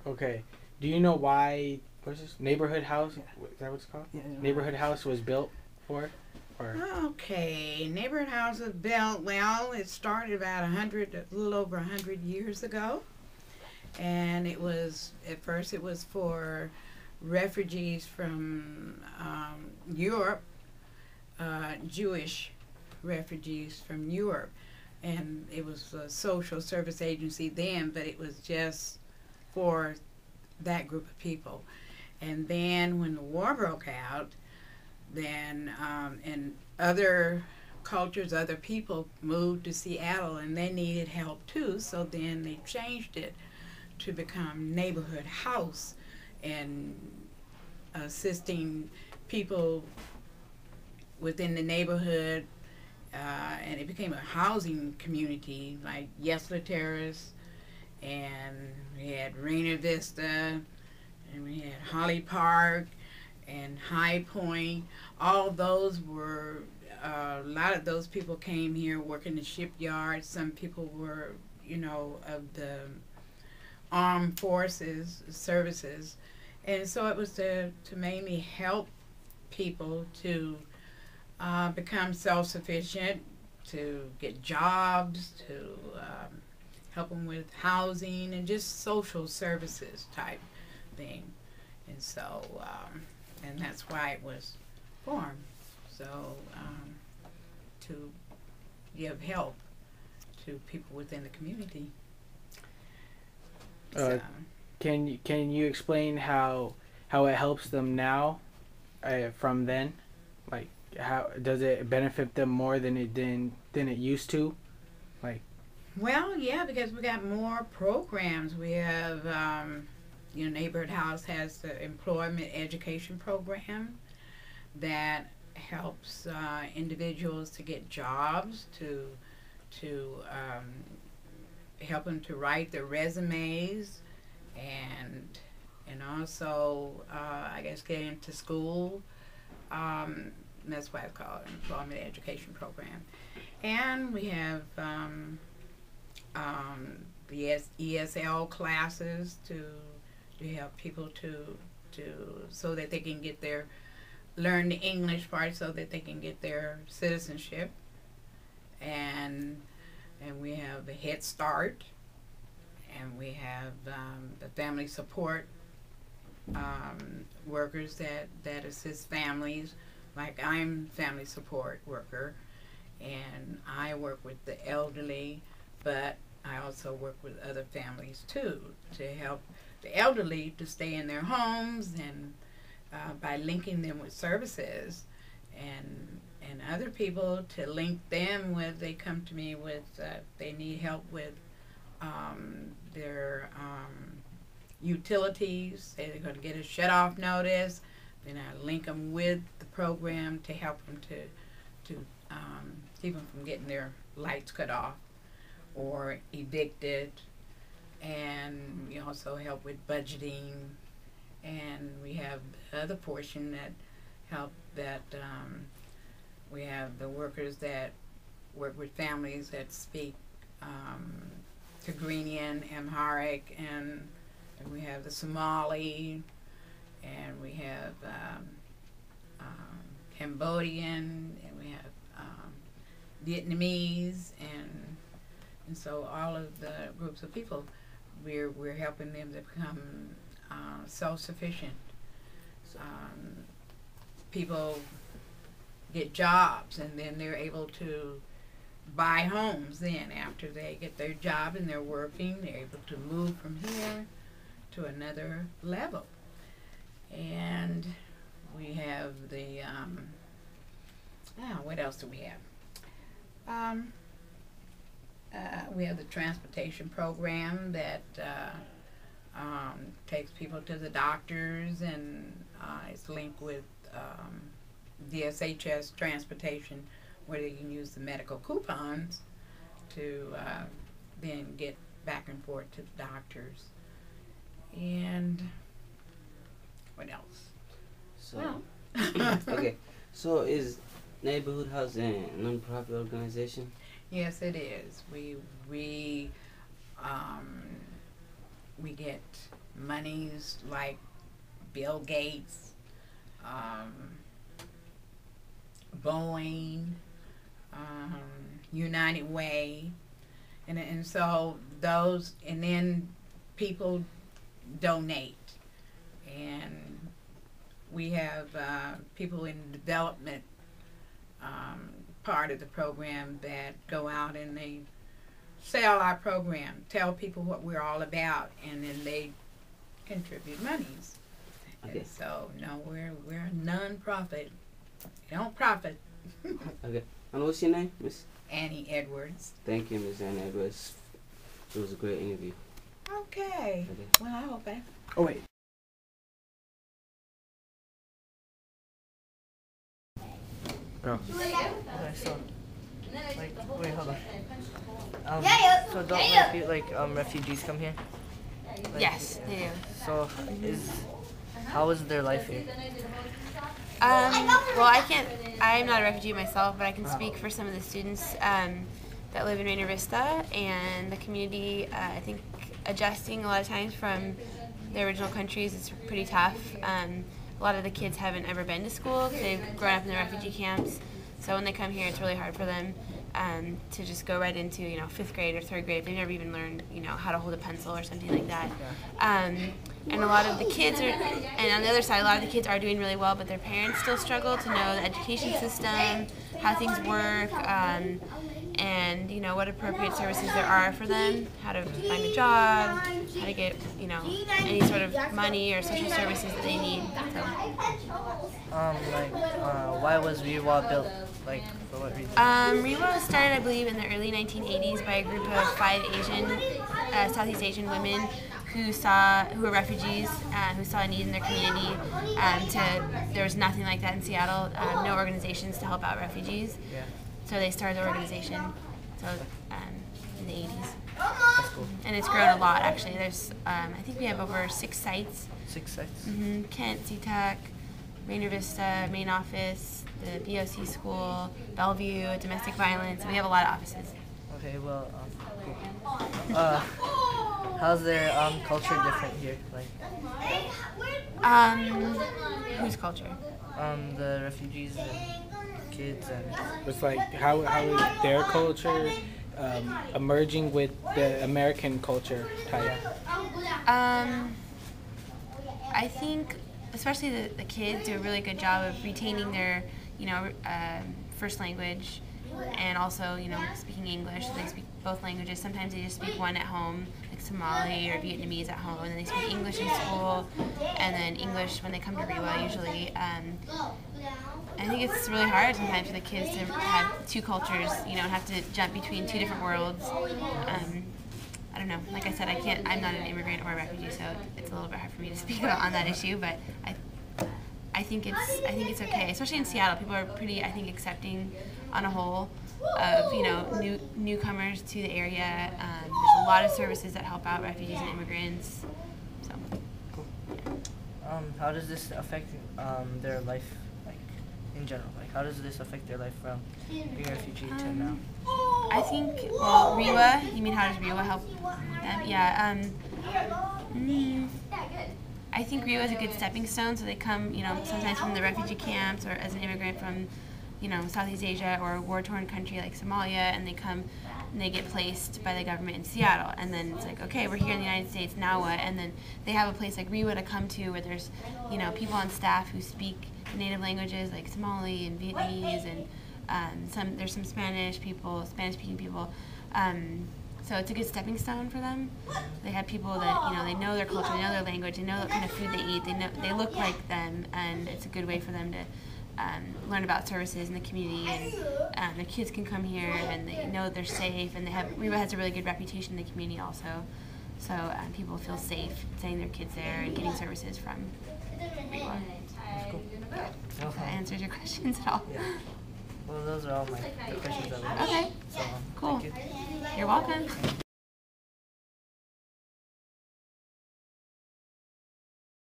Okay. Do you know why? What's this neighborhood house? Is that what it's called? Yeah, yeah. Neighborhood house was built for, or Okay, neighborhood house was built. Well, it started about a little over 100 years ago, and it was at first it was for refugees from Europe, Jewish refugees from Europe, and it was a social service agency then, but it was just for that group of people. And then when the war broke out, then and other cultures, other people moved to Seattle, and they needed help too. So then they changed it to become neighborhood house and assisting people within the neighborhood, and it became a housing community like Yesler Terrace, and we had Rainer Vista, and we had Holly Park and High Point. All those were a lot of those people came here working the shipyard. Some people were, of the armed forces services, and so it was to mainly help people to become self-sufficient, to get jobs, to help them with housing and just social services type thing. And so, and that's why it was formed. So, to give help to people within the community. uh, So, can you explain how it helps them now, from then, like how does it benefit them more than it used to, like well, yeah, because we got more programs. We have, Neighborhood House has the employment education program that helps individuals to get jobs, to help them to write their resumes, and also I guess get into school. That's why it's called employment education program. And we have the ESL classes to help people to so that they can get their learn the English part so that they can get their citizenship. And we have the Head Start, and we have the family support workers that assist families. Like I'm family support worker, and I work with the elderly, but I also work with other families too to help the elderly to stay in their homes, and by linking them with services, and other people to link them with. They come to me with they need help with their utilities. They're going to get a shut-off notice. Then I link them with the program to help them to keep them from getting their lights cut off or evicted. And we also help with budgeting. And we have the other portion that help that we have the workers that work with families that speak Tigrinya, Amharic, and we have the Somali, and we have Cambodian, and we have Vietnamese, and so all of the groups of people, we're helping them to become self-sufficient. People get jobs, and then they're able to buy homes. Then after they get their job and they're working, they're able to move from here to another level. And we have the what else do we have? We have the transportation program that takes people to the doctors, and it's linked with DSHS transportation, where they can use the medical coupons to then get back and forth to the doctors. And what else? So, Well, okay. So is Neighborhood House a non-profit organization? yes, it is. We get monies like Bill Gates, Boeing, United Way, and so those, and then people donate, and we have people in development part of the program that go out and they sell our program, tell people what we're all about, and then they contribute monies. Okay. And so no, we're a non-profit. We don't profit. Okay. And what's your name, Miss? Annie Edwards. Thank you, Miss Annie Edwards. It was a great interview. Okay. Okay. Well, I hope I. Oh wait. Go. Okay, so, wait, hold on. So don't refugees come here? Like, Yes, they do. So, how is their life here? Well, I'm not a refugee myself, but I can speak for some of the students that live in Rainier Vista and the community. I think adjusting a lot of times from their original countries is pretty tough. A lot of the kids haven't ever been to school. They've grown up in the refugee camps. So when they come here, it's really hard for them to just go right into, 5th grade or 3rd grade. They've never even learned, how to hold a pencil or something like that. And a lot of the kids are, and on the other side, a lot of the kids are doing really well, but their parents still struggle to know the education system, how things work, and what appropriate services there are for them, how to find a job, how to get any sort of money or social services that they need. So. Why was Rewa built? Like, for what reason? Rewa was started, I believe, in the early 1980s by a group of 5 Southeast Asian women who were refugees, who saw a need in their community. There was nothing like that in Seattle, no organizations to help out refugees. Yeah. So they started the organization. So in the 80s. That's cool. And it's grown a lot, actually. There's, I think we have over 6 sites. 6 sites? Mm-hmm. Kent, SeaTac, Rainier Vista, main office, the BOC school, Bellevue, domestic violence. We have a lot of offices. Okay, well, cool. How's their culture different here? Like, whose culture? The refugees and kids and. It's like how is their culture emerging with the American culture type? I think, especially the kids do a really good job of retaining their, first language, and also, speaking English. So they speak both languages. Sometimes they just speak one at home, like Somali or Vietnamese at home, and then they speak English in school, and then English when they come to Rewa usually. I think it's really hard sometimes for the kids to have 2 cultures, and have to jump between 2 different worlds. I don't know. Like I said, I'm not an immigrant or a refugee, so it's a little bit hard for me to speak on that issue. But I think it's okay, especially in Seattle. People are pretty, I think, accepting on a whole of newcomers to the area. There's a lot of services that help out refugees and immigrants. So. Cool. How does this affect their life, like in general? Like, how does this affect their life from being a refugee to now? I think, Rewa, you mean how does Rewa help them? Yeah, I think Rewa is a good stepping stone, so they come, sometimes from the refugee camps or as an immigrant from, Southeast Asia or a war-torn country like Somalia, and they come and they get placed by the government in Seattle, and then it's like, okay, we're here in the United States, now what? And then they have a place like Rewa to come to where there's, people on staff who speak native languages like Somali and Vietnamese, and there's some Spanish-speaking people. So it's a good stepping stone for them. They have people that they know their culture, they know their language, they know what kind of food they eat, they look like them, and it's a good way for them to learn about services in the community. And their kids can come here, and they know they're safe, and Rewa has a really good reputation in the community also. So people feel safe sending their kids there and getting services from Rewa. Cool. If that answers your questions at all. Yeah. Well, those are all the questions that we have. Okay. So, Cool. Thank you. You're welcome.